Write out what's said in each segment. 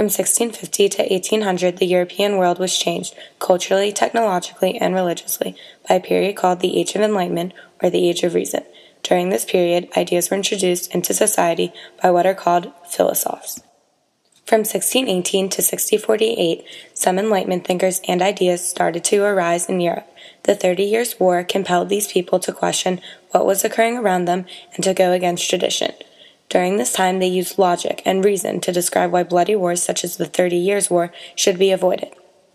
From 1650 to 1800, the European world was changed, culturally, technologically, and religiously, by a period called the Age of Enlightenment, or the Age of Reason. During this period, ideas were introduced into society by what are called philosophers. From 1618 to 1648, some Enlightenment thinkers and ideas started to arise in Europe. The 30 Years' War compelled these people to question what was occurring around them and to go against tradition. During this time, they used logic and reason to describe why bloody wars such as the 30 Years' War should be avoided.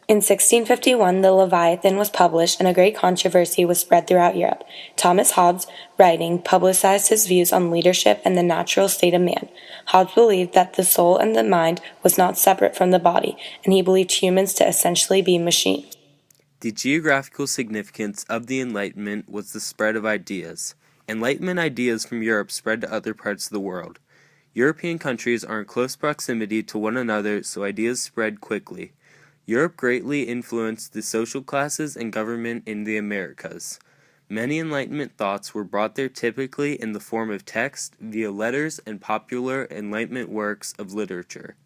In 1651, the Leviathan was published and a great controversy was spread throughout Europe. Thomas Hobbes' writing publicized his views on leadership and the natural state of man. Hobbes believed that the soul and the mind was not separate from the body, and he believed humans to essentially be machines. The geographical significance of the Enlightenment was the spread of ideas. Enlightenment ideas from Europe spread to other parts of the world. European countries are in close proximity to one another, so ideas spread quickly. Europe greatly influenced the social classes and government in the Americas. Many Enlightenment thoughts were brought there typically in the form of text, via letters, and popular Enlightenment works of literature.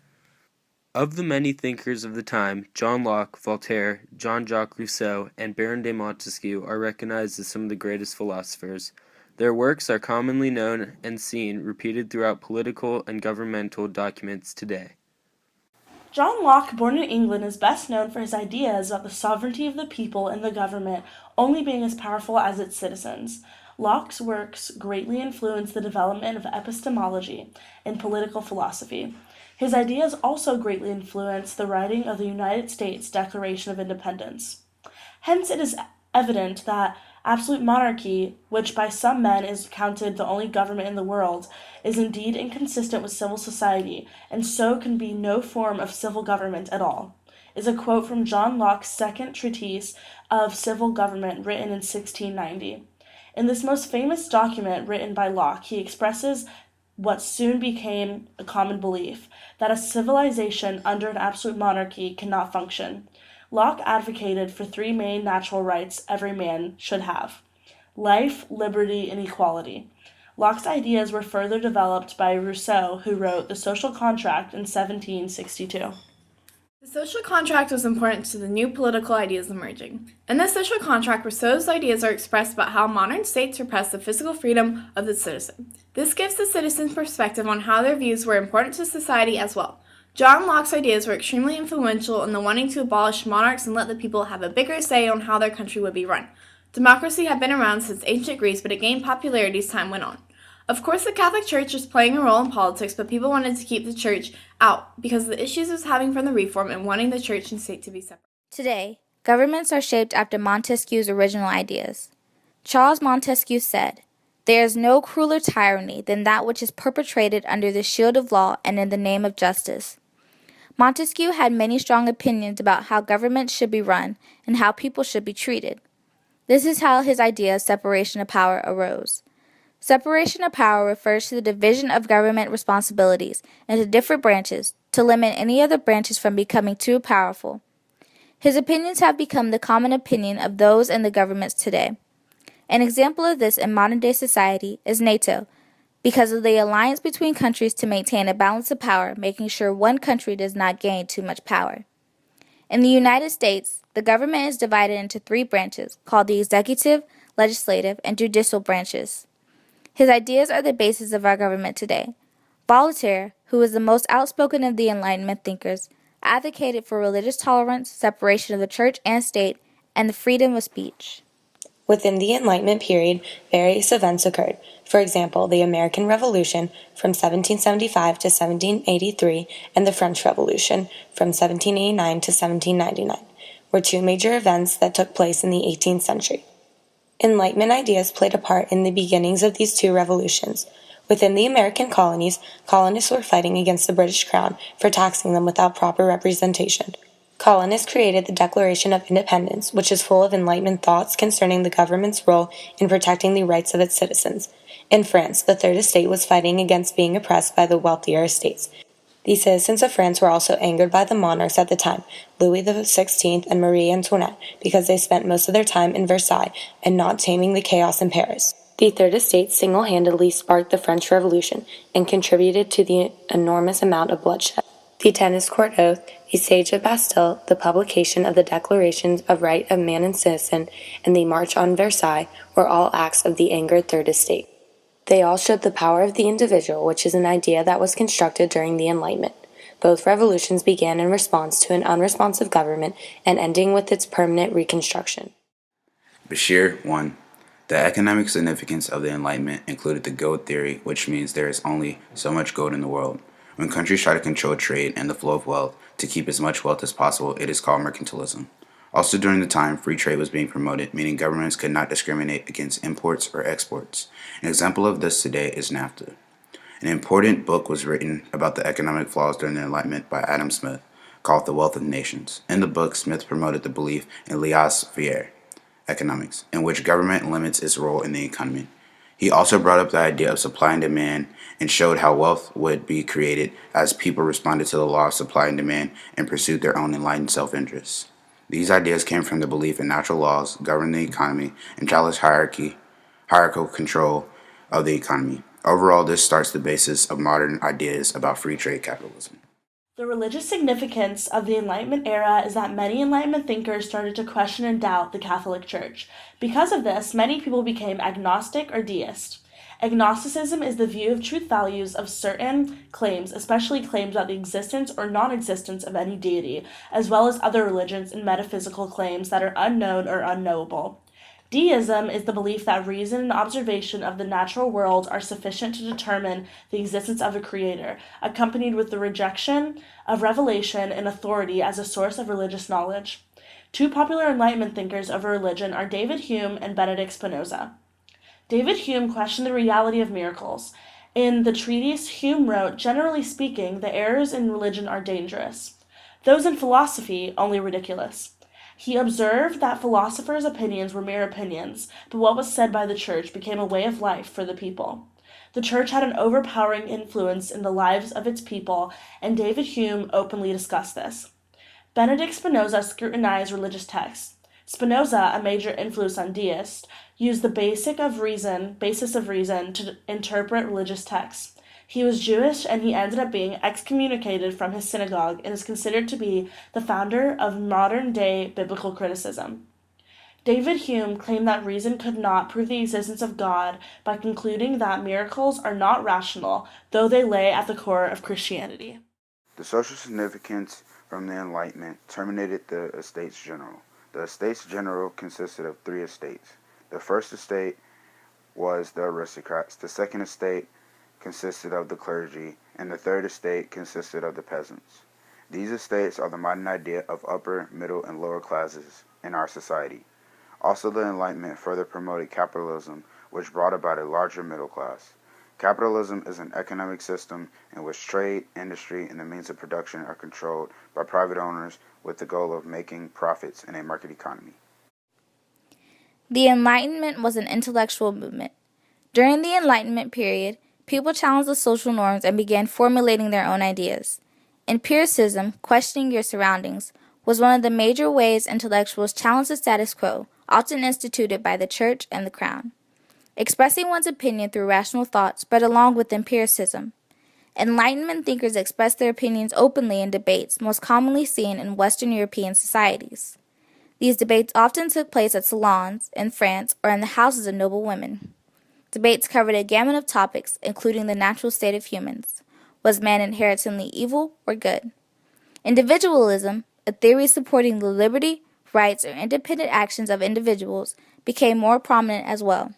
Of the many thinkers of the time, John Locke, Voltaire, Jean-Jacques Rousseau, and Baron de Montesquieu are recognized as some of the greatest philosophers. Their works are commonly known and seen repeated throughout political and governmental documents today. John Locke, born in England, is best known for his ideas about the sovereignty of the people and the government only being as powerful as its citizens. Locke's works greatly influenced the development of epistemology and political philosophy. His ideas also greatly influenced the writing of the United States Declaration of Independence. Hence, it is evident that absolute monarchy, which by some men is counted the only government in the world, is indeed inconsistent with civil society, and so can be no form of civil government at all, is a quote from John Locke's second treatise of civil government written in 1690. In this most famous document written by Locke, he expresses what soon became a common belief, that a civilization under an absolute monarchy cannot function. Locke advocated for three main natural rights every man should have: life, liberty, and equality. Locke's ideas were further developed by Rousseau, who wrote The Social Contract in 1762. The social contract was important to the new political ideas emerging. In the social contract, Rousseau's ideas are expressed about how modern states repress the physical freedom of the citizen. This gives the citizen perspective on how their views were important to society as well. John Locke's ideas were extremely influential in the wanting to abolish monarchs and let the people have a bigger say on how their country would be run. Democracy had been around since ancient Greece, but it gained popularity as time went on. Of course, the Catholic Church was playing a role in politics, but people wanted to keep the church out because of the issues it was having from the Reform and wanting the church and state to be separate. Today, governments are shaped after Montesquieu's original ideas. Charles Montesquieu said, "There is no crueler tyranny than that which is perpetrated under the shield of law and in the name of justice." Montesquieu had many strong opinions about how government should be run and how people should be treated. This is how his idea of separation of power arose. Separation of power refers to the division of government responsibilities into different branches to limit any other branches from becoming too powerful. His opinions have become the common opinion of those in the governments today. An example of this in modern-day society is NATO, because of the alliance between countries to maintain a balance of power, making sure one country does not gain too much power. In the United States, the government is divided into three branches, called the executive, legislative, and judicial branches. His ideas are the basis of our government today. Voltaire, who was the most outspoken of the Enlightenment thinkers, advocated for religious tolerance, separation of the church and state, and the freedom of speech. Within the Enlightenment period, various events occurred. For example, the American Revolution from 1775 to 1783 and the French Revolution from 1789 to 1799 were two major events that took place in the 18th century. Enlightenment ideas played a part in the beginnings of these two revolutions. Within the American colonies, colonists were fighting against the British Crown for taxing them without proper representation. Colonists created the Declaration of Independence, which is full of Enlightenment thoughts concerning the government's role in protecting the rights of its citizens. In France, the Third Estate was fighting against being oppressed by the wealthier estates. The citizens of France were also angered by the monarchs at the time, Louis XVI and Marie Antoinette, because they spent most of their time in Versailles and not taming the chaos in Paris. The Third Estate single-handedly sparked the French Revolution and contributed to the enormous amount of bloodshed. the tennis court oath, the siege of Bastille, the publication of the Declarations of Right of Man and Citizen, and the March on Versailles were all acts of the angered Third Estate. They all showed the power of the individual, which is an idea that was constructed during the Enlightenment. Both revolutions began in response to an unresponsive government and ending with its permanent reconstruction. Bashir 1. The economic significance of the Enlightenment included the gold theory, which means there is only so much gold in the world. When countries try to control trade and the flow of wealth to keep as much wealth as possible, it is called mercantilism. Also during the time, free trade was being promoted, meaning governments could not discriminate against imports or exports. An example of this today is NAFTA. An important book was written about the economic flaws during the Enlightenment by Adam Smith, called The Wealth of Nations. In the book, Smith promoted the belief in laissez-faire economics, in which government limits its role in the economy. He also brought up the idea of supply and demand and showed how wealth would be created as people responded to the law of supply and demand and pursued their own enlightened self-interests. These ideas came from the belief in natural laws governing the economy and challenged hierarchical control of the economy. Overall, this starts the basis of modern ideas about free trade capitalism. The religious significance of the Enlightenment era is that many Enlightenment thinkers started to question and doubt the Catholic Church. Because of this, many people became agnostic or deist. Agnosticism is the view of truth values of certain claims, especially claims about the existence or non-existence of any deity, as well as other religions and metaphysical claims that are unknown or unknowable. Deism is the belief that reason and observation of the natural world are sufficient to determine the existence of a creator, accompanied with the rejection of revelation and authority as a source of religious knowledge. Two popular Enlightenment thinkers of religion are David Hume and Benedict Spinoza. David Hume questioned the reality of miracles. In the treatise, Hume wrote, "Generally speaking, the errors in religion are dangerous. Those in philosophy, only ridiculous." He observed that philosophers' opinions were mere opinions, but what was said by the church became a way of life for the people. The church had an overpowering influence in the lives of its people, and David Hume openly discussed this. Benedict Spinoza scrutinized religious texts. Spinoza, a major influence on deists, used the basis of reason to interpret religious texts. He was Jewish, and he ended up being excommunicated from his synagogue and is considered to be the founder of modern-day biblical criticism. David Hume claimed that reason could not prove the existence of God by concluding that miracles are not rational, though they lay at the core of Christianity. The social significance from the Enlightenment terminated the Estates General. The Estates General consisted of three estates. The first estate was the aristocrats, the second estate consisted of the clergy, and the third estate consisted of the peasants. These estates are the modern idea of upper, middle, and lower classes in our society. Also, the Enlightenment further promoted capitalism, which brought about a larger middle class. Capitalism is an economic system in which trade, industry, and the means of production are controlled by private owners with the goal of making profits in a market economy. The Enlightenment was an intellectual movement. During the Enlightenment period, people challenged the social norms and began formulating their own ideas. Empiricism, questioning your surroundings, was one of the major ways intellectuals challenged the status quo, often instituted by the church and the crown. Expressing one's opinion through rational thought spread along with empiricism. Enlightenment thinkers expressed their opinions openly in debates most commonly seen in Western European societies. These debates often took place at salons, in France, or in the houses of noble women. Debates covered a gamut of topics, including the natural state of humans. Was man inherently evil or good? Individualism, a theory supporting the liberty, rights, or independent actions of individuals, became more prominent as well.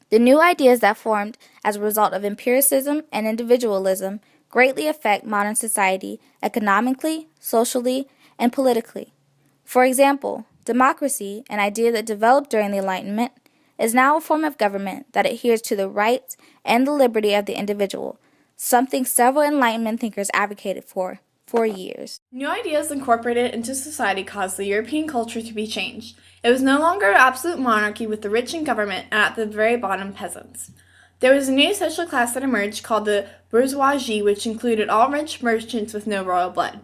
The new ideas that formed as a result of empiricism and individualism greatly affect modern society economically, socially, and politically. For example, democracy, an idea that developed during the Enlightenment, is now a form of government that adheres to the rights and the liberty of the individual, something several Enlightenment thinkers advocated for years. New ideas incorporated into society caused the European culture to be changed. It was no longer an absolute monarchy with the rich in government and at the very bottom peasants. There was a new social class that emerged called the bourgeoisie, which included all rich merchants with no royal blood.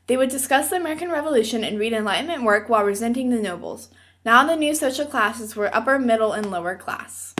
They would discuss the American Revolution and read Enlightenment work while resenting the nobles. Now the new social classes were upper, middle, and lower class.